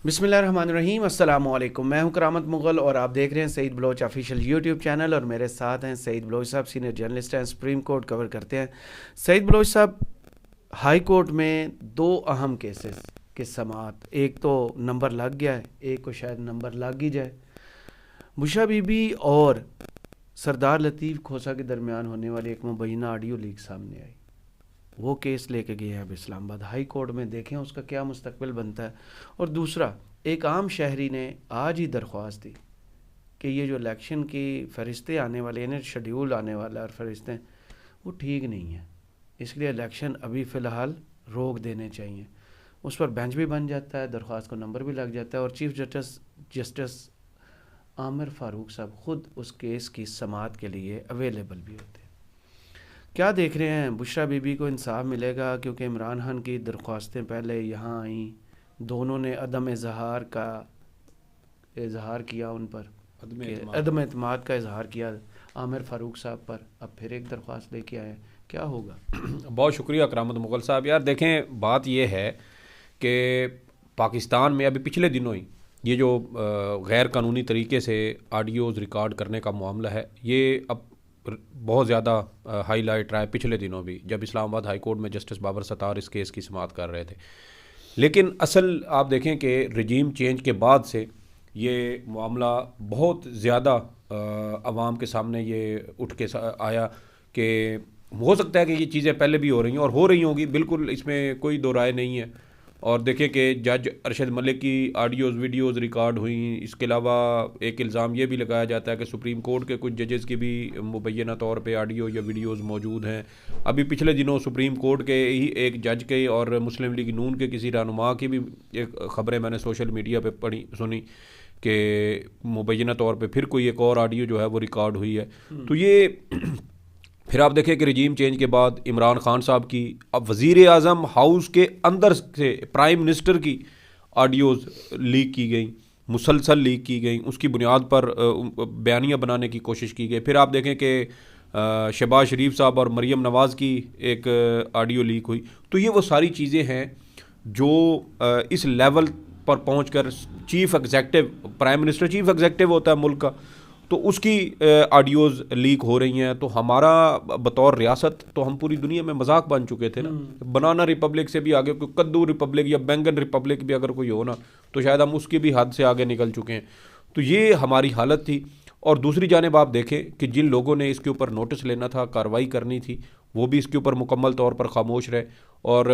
بسم اللہ الرحمن الرحیم، السلام علیکم۔ میں ہوں کرامت مغل اور آپ دیکھ رہے ہیں سعید بلوچ آفیشیل یوٹیوب چینل، اور میرے ساتھ ہیں سعید بلوچ صاحب، سینئر جرنلسٹ ہیں، سپریم کورٹ کور کرتے ہیں۔ سعید بلوچ صاحب، ہائی کورٹ میں دو اہم کیسز کی سماعت، ایک تو نمبر لگ گیا ہے، ایک کو شاید نمبر لگ ہی جائے۔ بشرا بی بی اور سردار لطیف کھوسہ کے درمیان ہونے والی ایک مبینہ آڈیو لیک سامنے آئی، وہ کیس لے کے گئے ہیں اب اسلام آباد ہائی کورٹ میں، دیکھیں اس کا کیا مستقبل بنتا ہے۔ اور دوسرا، ایک عام شہری نے آج ہی درخواست دی کہ یہ جو الیکشن کی فہرستیں آنے والے ہیں، شیڈیول آنے والا اور فہرستیں، وہ ٹھیک نہیں ہیں، اس لیے الیکشن ابھی فی الحال روک دینے چاہیے۔ اس پر بینچ بھی بن جاتا ہے، درخواست کو نمبر بھی لگ جاتا ہے، اور چیف جسٹس عامر فاروق صاحب خود اس کیس کی سماعت کے لیے اویلیبل بھی ہوتے ہیں۔ کیا دیکھ رہے ہیں، بشرا بی بی کو انصاف ملے گا؟ کیونکہ عمران خان کی درخواستیں پہلے یہاں آئیں، دونوں نے عدم اظہار کیا، ان پر عدم اعتماد کا اظہار کیا عامر فاروق صاحب پر، اب پھر ایک درخواست لے کے آئے، کیا ہوگا؟ بہت شکریہ کرامت مغل صاحب۔ یار دیکھیں، بات یہ ہے کہ پاکستان میں ابھی پچھلے دنوں ہی یہ جو غیر قانونی طریقے سے آڈیوز ریکارڈ کرنے کا معاملہ ہے، یہ اب بہت زیادہ ہائی لائٹ رہا ہے پچھلے دنوں بھی، جب اسلام آباد ہائی کورٹ میں جسٹس بابر ستار اس کیس کی سماعت کر رہے تھے۔ لیکن اصل آپ دیکھیں کہ رجیم چینج کے بعد سے یہ معاملہ بہت زیادہ عوام کے سامنے یہ اٹھ کے آیا کہ ہو سکتا ہے کہ یہ چیزیں پہلے بھی ہو رہی ہیں اور ہو رہی ہوں گی، بالکل اس میں کوئی دو رائے نہیں ہے۔ اور دیکھیں کہ جج ارشد ملک کی آڈیوز ویڈیوز ریکارڈ ہوئیں۔ اس کے علاوہ ایک الزام یہ بھی لگایا جاتا ہے کہ سپریم کورٹ کے کچھ ججز کی بھی مبینہ طور پہ آڈیو یا ویڈیوز موجود ہیں۔ ابھی پچھلے دنوں سپریم کورٹ کے ہی ایک جج کے اور مسلم لیگ نون کے کسی رہنما کی بھی ایک خبریں میں نے سوشل میڈیا پہ سنی کہ مبینہ طور پہ پھر کوئی ایک اور آڈیو جو ہے وہ ریکارڈ ہوئی ہے۔ تو یہ پھر آپ دیکھیں کہ رجیم چینج کے بعد عمران خان صاحب کی، اب وزیر اعظم ہاؤس کے اندر سے پرائم منسٹر کی آڈیوز لیک کی گئیں، مسلسل لیک کی گئیں، اس کی بنیاد پر بیانیہ بنانے کی کوشش کی گئی۔ پھر آپ دیکھیں کہ شہباز شریف صاحب اور مریم نواز کی ایک آڈیو لیک ہوئی۔ تو یہ وہ ساری چیزیں ہیں جو اس لیول پر پہنچ کر chief executive, prime minister chief executive ہوتا ہے ملک کا، تو اس کی آڈیوز لیک ہو رہی ہیں۔ تو ہمارا بطور ریاست تو ہم پوری دنیا میں مذاق بن چکے تھے نا، بنانا ریپبلک سے بھی آگے، کوئی کدو ریپبلک یا بینگن ریپبلک بھی اگر کوئی ہو نا، تو شاید ہم اس کی بھی حد سے آگے نکل چکے ہیں۔ تو یہ ہماری حالت تھی۔ اور دوسری جانب آپ دیکھیں کہ جن لوگوں نے اس کے اوپر نوٹس لینا تھا، کارروائی کرنی تھی، وہ بھی اس کے اوپر مکمل طور پر خاموش رہے۔ اور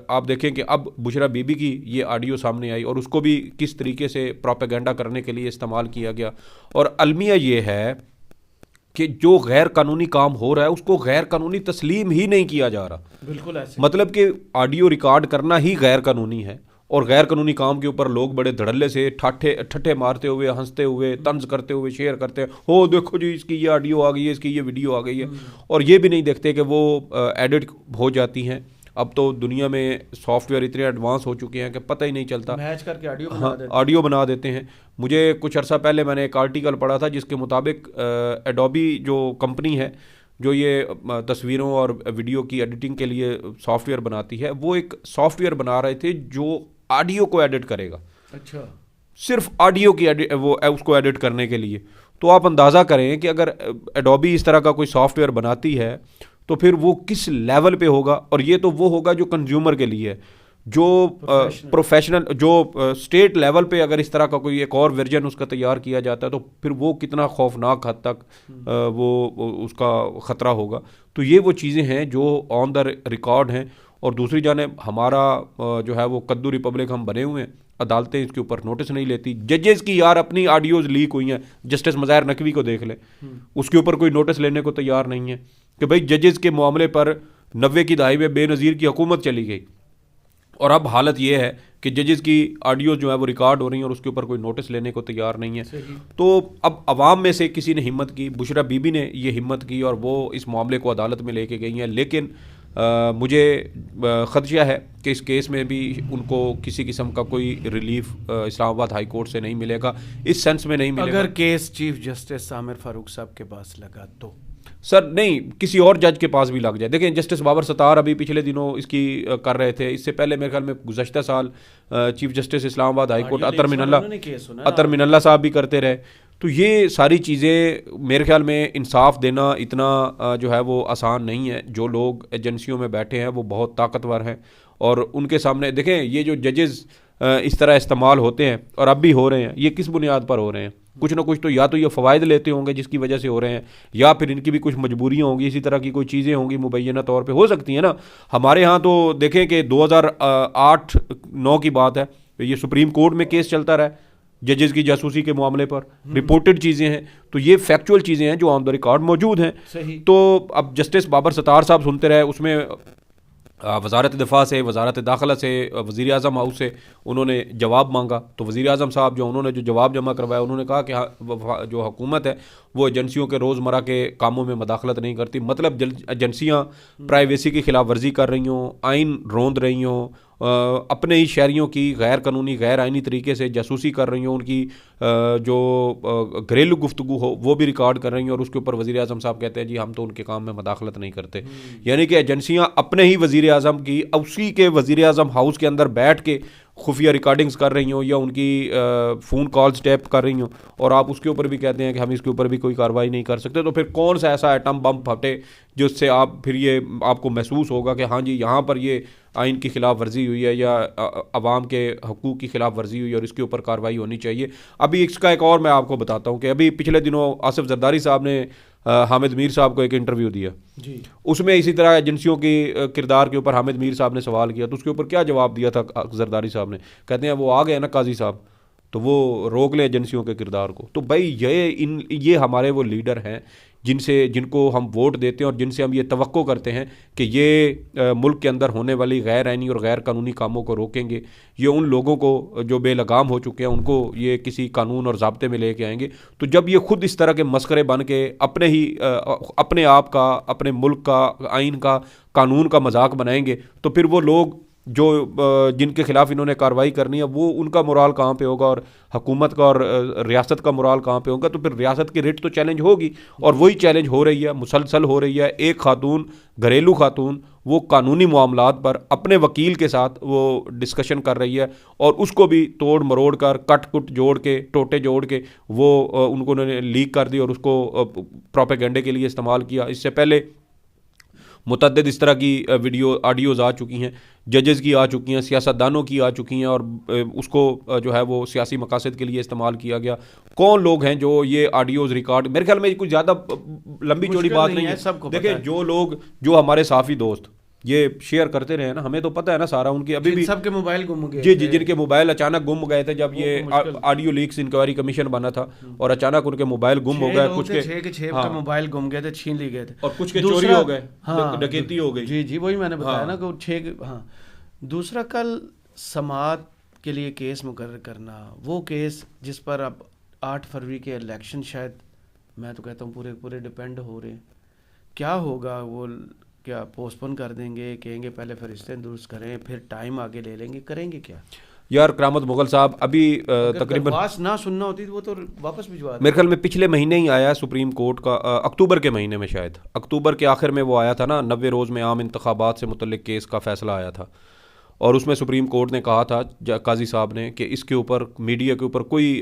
آپ دیکھیں کہ اب بشرا بی بی کی یہ آڈیو سامنے آئی اور اس کو بھی کس طریقے سے پروپیگنڈا کرنے کے لیے استعمال کیا گیا۔ اور المیہ یہ ہے کہ جو غیر قانونی کام ہو رہا ہے اس کو غیر قانونی تسلیم ہی نہیں کیا جا رہا۔ بالکل ایسے، مطلب کہ آڈیو ریکارڈ کرنا ہی غیر قانونی ہے، اور غیر قانونی کام کے اوپر لوگ بڑے دھڑلے سے ٹھٹھے مارتے ہوئے، ہنستے ہوئے، طنز کرتے ہوئے شیئر کرتے ہیں، ہو دیکھو جی اس کی یہ آڈیو آ گئی ہے، اس کی یہ ویڈیو آ گئی ہے، اور یہ بھی نہیں دیکھتے کہ وہ ایڈٹ ہو جاتی ہیں۔ اب تو دنیا میں سافٹ ویئر اتنے ایڈوانس ہو چکے ہیں کہ پتہ ہی نہیں چلتا، میچ کر کے آڈیو بنا دیتے ہیں۔ مجھے کچھ عرصہ پہلے میں نے ایک آرٹیکل پڑھا تھا جس کے مطابق ایڈوبی جو کمپنی ہے جو یہ تصویروں اور ویڈیو کی ایڈیٹنگ کے لیے سافٹ ویئر بناتی ہے، وہ ایک سافٹ ویئر بنا رہے تھے جو آڈیو کو ایڈٹ کرے گا، اچھا، صرف آڈیو کی وہ اس کو ایڈٹ کرنے کے لیے۔ تو آپ اندازہ کریں کہ اگر ایڈوبی اس طرح کا کوئی سافٹ ویئر بناتی ہے تو پھر وہ کس لیول پہ ہوگا۔ اور یہ تو وہ ہوگا جو کنزیومر کے لیے ہے، جو پروفیشنل، جو اسٹیٹ لیول پہ اگر اس طرح کا کوئی ایک اور ورژن اس کا تیار کیا جاتا ہے تو پھر وہ کتنا خوفناک حد تک وہ اس کا خطرہ ہوگا۔ تو یہ وہ چیزیں ہیں جو آن دا ریکارڈ ہیں۔ اور دوسری جانب ہمارا جو ہے وہ کدو ریپبلک ہم بنے ہوئے ہیں، عدالتیں اس کے اوپر نوٹس نہیں لیتی۔ ججز کی یار اپنی آڈیوز لیک ہوئی ہیں، جسٹس مظاہر نقوی کو دیکھ لیں، اس کے اوپر کوئی نوٹس لینے کو تیار نہیں ہے کہ بھائی ججز کے معاملے پر 90 کی دہائی میں بے نظیر کی حکومت چلی گئی، اور اب حالت یہ ہے کہ ججز کی آڈیوز جو ہے وہ ریکارڈ ہو رہی ہیں اور اس کے اوپر کوئی نوٹس لینے کو تیار نہیں ہے۔ تو اب عوام میں سے کسی نے ہمت کی، بشرا بی بی نے یہ ہمت کی اور وہ اس معاملے کو عدالت میں لے کے گئی ہیں۔ لیکن مجھے خدشہ ہے کہ اس کیس میں بھی ان کو کسی قسم کا کوئی ریلیف اسلام آباد ہائی کورٹ سے نہیں ملے گا، اس سینس میں نہیں ملے گا۔ اگر کیس چیف جسٹس عامر فاروق صاحب کے پاس لگا تو سر نہیں کسی اور جج کے پاس بھی لگ جائے. دیکھیں جسٹس بابر ستار ابھی پچھلے دنوں اس کی کر رہے تھے, اس سے پہلے میرے خیال میں گزشتہ سال چیف جسٹس اسلام آباد ہائی کورٹ اطہر من اللہ صاحب بھی کرتے رہے. تو یہ ساری چیزیں میرے خیال میں انصاف دینا اتنا جو ہے وہ آسان نہیں ہے. جو لوگ ایجنسیوں میں بیٹھے ہیں وہ بہت طاقتور ہیں, اور ان کے سامنے دیکھیں یہ جو ججز اس طرح استعمال ہوتے ہیں اور اب بھی ہو رہے ہیں, یہ کس بنیاد پر ہو رہے ہیں؟ کچھ نہ کچھ تو یا تو یہ فوائد لیتے ہوں گے جس کی وجہ سے ہو رہے ہیں, یا پھر ان کی بھی کچھ مجبوریاں ہوں گی, اسی طرح کی کوئی چیزیں ہوں گی مبینہ طور پہ ہو سکتی ہیں نا. ہمارے ہاں تو دیکھیں کہ 2008-9 کی بات ہے, یہ سپریم کورٹ میں کیس چلتا رہا ججز کی جاسوسی کے معاملے پر, رپورٹڈ چیزیں ہیں, تو یہ فیکچوئل چیزیں ہیں جو آن دا ریکارڈ موجود ہیں. تو اب جسٹس بابر ستار صاحب سنتے رہے, اس میں وزارت دفاع سے, وزارت داخلہ سے, وزیر اعظم ہاؤس سے انہوں نے جواب مانگا. تو وزیر اعظم صاحب انہوں نے جو جواب جمع کروایا, انہوں نے کہا کہ جو حکومت ہے وہ ایجنسیوں کے روزمرہ کے کاموں میں مداخلت نہیں کرتی. مطلب ایجنسیاں پرائیویسی کی خلاف ورزی کر رہی ہوں, آئین روند رہی ہوں, اپنے ہی شہریوں کی غیر قانونی غیر آئینی طریقے سے جاسوسی کر رہی ہوں, ان کی جو گھریلو گفتگو ہو وہ بھی ریکارڈ کر رہی ہیں, اور اس کے اوپر وزیر اعظم صاحب کہتے ہیں جی ہم تو ان کے کام میں مداخلت نہیں کرتے. یعنی کہ ایجنسیاں اپنے ہی وزیر اعظم کی اسی کے وزیر اعظم ہاؤس کے اندر بیٹھ کے خفیہ ریکارڈنگز کر رہی ہوں, یا ان کی فون کالز ٹیپ کر رہی ہوں, اور آپ اس کے اوپر بھی کہتے ہیں کہ ہم اس کے اوپر بھی کوئی کارروائی نہیں کر سکتے. تو پھر کون سا ایسا ایٹم بم پھٹے جس سے آپ پھر یہ آپ کو محسوس ہوگا کہ ہاں جی یہاں پر یہ آئین کی خلاف ورزی ہوئی ہے یا عوام کے حقوق کی خلاف ورزی ہوئی ہے اور اس کے اوپر کارروائی ہونی چاہیے. ابھی اس کا ایک اور میں آپ کو بتاتا ہوں کہ ابھی پچھلے دنوں آصف زرداری صاحب نے حامد میر صاحب کو ایک انٹرویو دیا جی, اس میں اسی طرح ایجنسیوں کی کردار کے اوپر حامد میر صاحب نے سوال کیا. تو اس کے اوپر کیا جواب دیا تھا زرداری صاحب نے؟ کہتے ہیں وہ آ گئے نا قاضی صاحب تو وہ روک لیں ایجنسیوں کے کردار کو. تو بھائی یہ ہمارے وہ لیڈر ہیں جن کو ہم ووٹ دیتے ہیں اور جن سے ہم یہ توقع کرتے ہیں کہ یہ ملک کے اندر ہونے والی غیر آئینی اور غیر قانونی کاموں کو روکیں گے. یہ ان لوگوں کو جو بے لگام ہو چکے ہیں ان کو یہ کسی قانون اور ضابطے میں لے کے آئیں گے. تو جب یہ خود اس طرح کے مسخرے بن کے اپنے آپ کا, اپنے ملک کا, آئین کا, قانون کا مذاق بنائیں گے, تو پھر وہ لوگ جو جن کے خلاف انہوں نے کارروائی کرنی ہے وہ ان کا مورال کہاں پہ ہوگا, اور حکومت کا اور ریاست کا مورال کہاں پہ ہوگا؟ تو پھر ریاست کی ریٹ تو چیلنج ہوگی, اور وہی چیلنج ہو رہی ہے, مسلسل ہو رہی ہے. ایک خاتون, گھریلو خاتون, وہ قانونی معاملات پر اپنے وکیل کے ساتھ وہ ڈسکشن کر رہی ہے, اور اس کو بھی توڑ مروڑ کر کٹ جوڑ کے ٹوٹے جوڑ کے وہ ان کو لیک کر دی اور اس کو پروپیگنڈے کے لیے استعمال کیا. اس سے پہلے متعدد اس طرح کی آڈیوز آ چکی ہیں, ججز کی آ چکی ہیں, سیاستدانوں کی آ چکی ہیں, اور اس کو جو ہے وہ سیاسی مقاصد کے لیے استعمال کیا گیا. کون لوگ ہیں جو یہ آڈیوز ریکارڈ, میرے خیال میں کچھ زیادہ لمبی چوڑی بات نہیں ہے. دیکھیں جو لوگ جو ہمارے صحافی دوست یہ شیئر کرتے رہے نا, ہمیں تو پتہ ہے نا سارا, ان کے ابھی بھی سب کے موبائل گم گئے, جی جن کے موبائل اچانک گم گئے تھے جب یہ آڈیو لیکس انکوائری کمیشن بنا تھا, اور اچانک ان کے موبائل گم ہو گئے, کچھ کے موبائل گم گئے تھے, چھین لی گئے تھے, اور کچھ کے چوری ہو گئے, ڈکیتی ہو گئی. جی جی وہی میں نے بتایا نا کہ 6. ہاں دوسرا کل سماعت کے لیے کیس مقرر کرنا, وہ کیس جس پر اب 8 فروری کے الیکشن شاید میں تو کہتا ہوں پورے ڈپینڈ ہو رہے ہیں. کیا ہوگا, وہ کیا پوسٹ پون کر دیں گے, کہیں گے پہلے فہرستیں درست کریں پھر ٹائم آگے لے لیں گے, کریں گے کیا؟ یار کرامت مغل صاحب ابھی تقریباً بات نہ سننا ہوتی وہ تو واپس بھجوا, میرے خیال میں پچھلے مہینے ہی آیا سپریم کورٹ کا, اکتوبر کے مہینے میں, شاید اکتوبر کے آخر میں وہ آیا تھا نا, 90 روز میں عام انتخابات سے متعلق کیس کا فیصلہ آیا تھا, اور اس میں سپریم کورٹ نے کہا تھا قاضی صاحب نے کہ اس کے اوپر میڈیا کے اوپر کوئی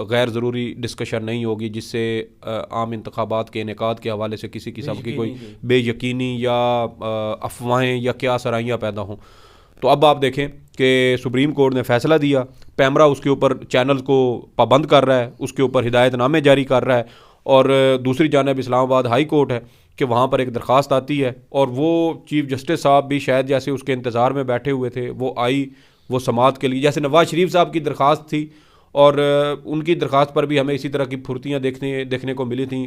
غیر ضروری ڈسکشن نہیں ہوگی جس سے عام انتخابات کے انعقاد کے حوالے سے کسی قسم کی کوئی بے یقینی یا افواہیں یا کیا سرائیاں پیدا ہوں. تو اب آپ دیکھیں کہ سپریم کورٹ نے فیصلہ دیا, پیمرا اس کے اوپر چینلز کو پابند کر رہا ہے, اس کے اوپر ہدایت نامے جاری کر رہا ہے, اور دوسری جانب اسلام آباد ہائی کورٹ ہے کہ وہاں پر ایک درخواست آتی ہے, اور وہ چیف جسٹس صاحب بھی شاید جیسے اس کے انتظار میں بیٹھے ہوئے تھے, وہ آئی وہ سماعت کے لیے, جیسے نواز شریف صاحب کی درخواست تھی, اور ان کی درخواست پر بھی ہمیں اسی طرح کی پھرتیاں دیکھنے کو ملی تھیں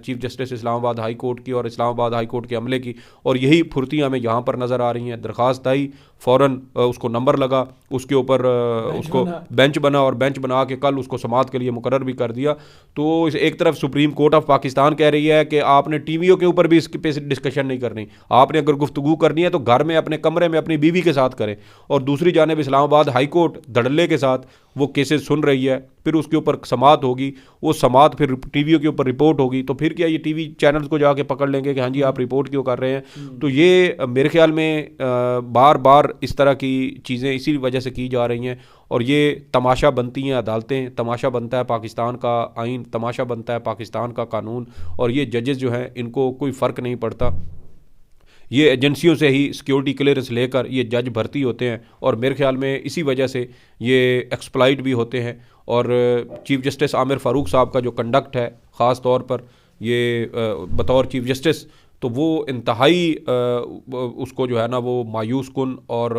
چیف جسٹس اسلام آباد ہائی کورٹ کی اور اسلام آباد ہائی کورٹ کے عملے کی, اور یہی پھرتیاں ہمیں یہاں پر نظر آ رہی ہیں. درخواست آئی, فوراً اس کو نمبر لگا, اس کے اوپر اس کو بینچ بنا, اور بینچ بنا کے کل اس کو سماعت کے لیے مقرر بھی کر دیا. تو ایک طرف سپریم کورٹ آف پاکستان کہہ رہی ہے کہ آپ نے ٹی ویوں کے اوپر بھی اس پہ ڈسکشن نہیں کرنی, آپ نے اگر گفتگو کرنی ہے تو گھر میں اپنے کمرے میں اپنی بیوی کے ساتھ کریں, اور دوسری جانب اسلام آباد ہائی کورٹ دھڑلے کے ساتھ وہ کیسز سن رہی ہے، پھر اس کے اوپر سماعت ہوگی، وہ سماعت پھر ٹی ویوں کے اوپر رپورٹ ہوگی، تو پھر کیا یہ ٹی وی چینلز کو جا کے پکڑ لیں گے کہ ہاں جی آپ رپورٹ کیوں کر رہے ہیں؟ تو یہ میرے خیال میں بار بار اس طرح کی چیزیں اسی وجہ سے کی جا رہی ہیں، اور یہ تماشا بنتی ہیں عدالتیں، تماشا بنتا ہے پاکستان کا آئین، تماشا بنتا ہے پاکستان کا قانون، اور یہ ججز جو ہیں ان کو کوئی فرق نہیں پڑتا، یہ ایجنسیوں سے ہی سیکیورٹی کلیئرنس لے کر یہ جج بھرتی ہوتے ہیں، اور میرے خیال میں اسی وجہ سے یہ ایکسپلائٹ بھی ہوتے ہیں۔ اور چیف جسٹس عامر فاروق صاحب کا جو کنڈکٹ ہے خاص طور پر یہ بطور چیف جسٹس، تو وہ انتہائی اس کو جو ہے نا وہ مایوس کن اور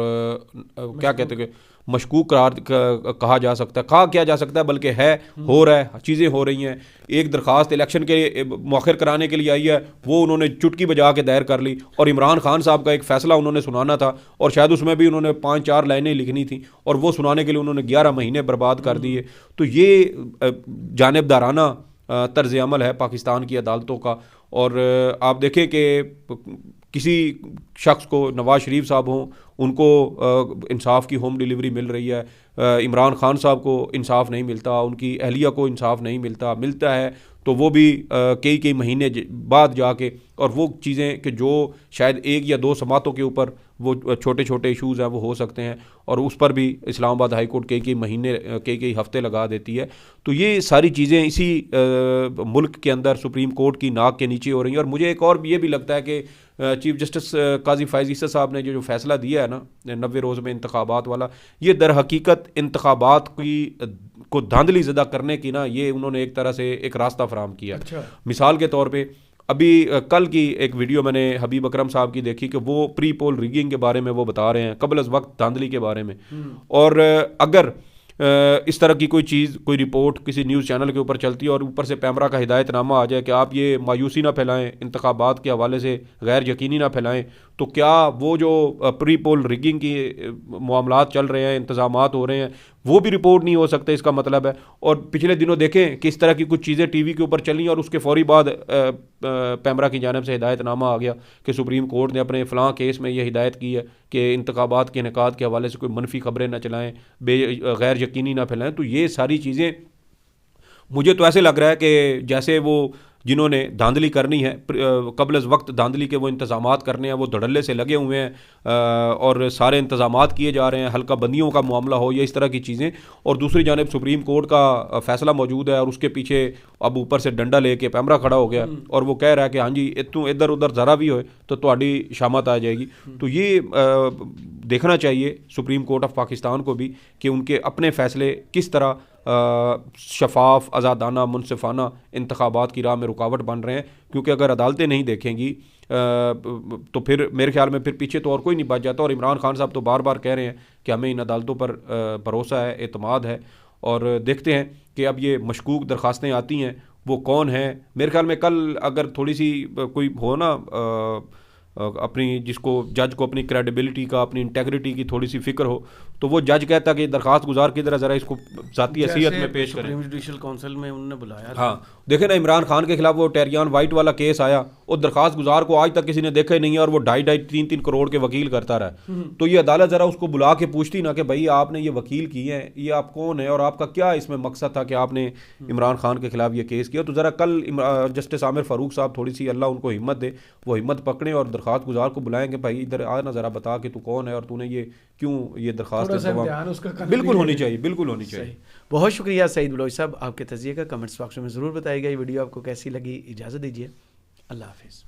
کیا کہتے ہیں کہ مشکوک قرار کہا جا سکتا ہے، کہا کیا جا سکتا ہے بلکہ ہے، ہو رہا ہے، چیزیں ہو رہی ہیں۔ ایک درخواست الیکشن کے مؤخر کرانے کے لیے آئی ہے، وہ انہوں نے چٹکی بجا کے دائر کر لی، اور عمران خان صاحب کا ایک فیصلہ انہوں نے سنانا تھا، اور شاید اس میں بھی انہوں نے 5-4 لائنیں لکھنی تھیں، اور وہ سنانے کے لیے انہوں نے 11 مہینے برباد کر دیے۔ تو یہ جانبدارانہ طرز عمل ہے پاکستان کی عدالتوں کا۔ اور آپ دیکھیں کہ کسی شخص کو، نواز شریف صاحب ہوں، ان کو انصاف کی ہوم ڈیلیوری مل رہی ہے، عمران خان صاحب کو انصاف نہیں ملتا، ان کی اہلیہ کو انصاف نہیں ملتا ہے تو وہ بھی کئی مہینے بعد جا کے، اور وہ چیزیں کہ جو شاید 1 یا 2 سماعتوں کے اوپر وہ چھوٹے چھوٹے ایشوز ہیں وہ ہو سکتے ہیں، اور اس پر بھی اسلام آباد ہائی کورٹ کئی مہینے کئی ہفتے لگا دیتی ہے۔ تو یہ ساری چیزیں اسی ملک کے اندر سپریم کورٹ کی ناک کے نیچے ہو رہی ہیں۔ اور مجھے ایک اور یہ بھی لگتا ہے کہ چیف جسٹس قاضی فائز عیسیٰ صاحب نے جو فیصلہ دیا ہے نا 90 روز میں انتخابات والا، یہ در حقیقت انتخابات کو دھاندلی زدہ کرنے کی نا یہ انہوں نے ایک طرح سے ایک راستہ فراہم کیا۔ مثال کے طور پہ ابھی کل کی ایک ویڈیو میں نے حبیب اکرم صاحب کی دیکھی کہ وہ پری پول ریگنگ کے بارے میں وہ بتا رہے ہیں، قبل از وقت دھاندلی کے بارے میں، اور اگر اس طرح کی کوئی چیز، کوئی رپورٹ کسی نیوز چینل کے اوپر چلتی ہے اور اوپر سے پیمرا کا ہدایت نامہ آ جائے کہ آپ یہ مایوسی نہ پھیلائیں، انتخابات کے حوالے سے غیر یقینی نہ پھیلائیں، تو کیا وہ جو پری پول ریگنگ کی معاملات چل رہے ہیں، انتظامات ہو رہے ہیں، وہ بھی رپورٹ نہیں ہو سکتے؟ اس کا مطلب ہے، اور پچھلے دنوں دیکھیں کہ اس طرح کی کچھ چیزیں ٹی وی کے اوپر چلیں اور اس کے فوری بعد پیمرا کی جانب سے ہدایت نامہ آ گیا کہ سپریم کورٹ نے اپنے فلاں کیس میں یہ ہدایت کی ہے کہ انتخابات کے انعقاد کے حوالے سے کوئی منفی خبریں نہ چلائیں، غیر یقینی نہ پھیلائیں۔ تو یہ ساری چیزیں مجھے تو ایسے لگ رہا ہے کہ جیسے وہ جنہوں نے دھاندلی کرنی ہے، قبل از وقت دھاندلی کے وہ انتظامات کرنے ہیں، وہ دھڑلے سے لگے ہوئے ہیں، اور سارے انتظامات کیے جا رہے ہیں، حلقہ بندیوں کا معاملہ ہو یا اس طرح کی چیزیں، اور دوسری جانب سپریم کورٹ کا فیصلہ موجود ہے، اور اس کے پیچھے اب اوپر سے ڈنڈا لے کے پیمرا کھڑا ہو گیا، اور وہ کہہ رہا ہے کہ ہاں جی ادھر ادھر ذرا بھی ہوئے تو تہاڈی شامت آ جائے گی۔ تو یہ دیکھنا چاہیے سپریم کورٹ آف پاکستان کو بھی کہ ان کے اپنے فیصلے کس طرح شفاف، آزادانہ، منصفانہ انتخابات کی راہ میں رکاوٹ بن رہے ہیں، کیونکہ اگر عدالتیں نہیں دیکھیں گی تو پھر میرے خیال میں پھر پیچھے تو اور کوئی نہیں بچ جاتا۔ اور عمران خان صاحب تو بار بار کہہ رہے ہیں کہ ہمیں ان عدالتوں پر بھروسہ ہے، اعتماد ہے، اور دیکھتے ہیں کہ اب یہ مشکوک درخواستیں آتی ہیں وہ کون ہیں۔ میرے خیال میں کل اگر تھوڑی سی کوئی ہو نا اپنی جس کو جج کو اپنی کریڈیبلٹی کا، اپنی انٹیگریٹی کی تھوڑی سی فکر ہو، تو وہ جج کہتا کہ درخواست گزار کی طرح ذرا اس کو ذاتی حیثیت میں پیش کریں۔ سپریم جوڈیشل کونسل میں انہوں نے بلایا، ہاں دیکھیں نا عمران خان کے خلاف وہ ٹیریان وائٹ والا کیس آیا، اور درخواست گزار کو آج تک کسی نے دیکھا ہی نہیں ہے، اور وہ 2.5-3 کروڑ کے وکیل کرتا رہا۔ تو یہ عدالت ذرا اس کو بلا کے پوچھتی نا کہ بھائی آپ نے یہ وکیل کی ہیں، یہ آپ کون ہیں، اور آپ کا کیا اس میں مقصد تھا کہ آپ نے عمران خان کے خلاف یہ کیس کیا۔ تو ذرا کل جسٹس عامر فاروق صاحب تھوڑی سی اللہ ان کو ہمت دے، وہ ہمت پکڑیں اور درخواست گزار کو بلائیں کہ بھائی ادھر آ نا، ذرا بتا کہ تو کون ہے اور تو نے یہ کیوں یہ درخواست بالکل ہونی چاہیے، بالکل ہونی چاہیے۔ بہت شکریہ سعید بلوچ صاحب، آپ کے تجزیے کا کمنٹس باکس میں ضرور بتائیے گا۔ یہ ویڈیو آپ کو کیسی لگی، اجازت دیجیے، اللہ حافظ۔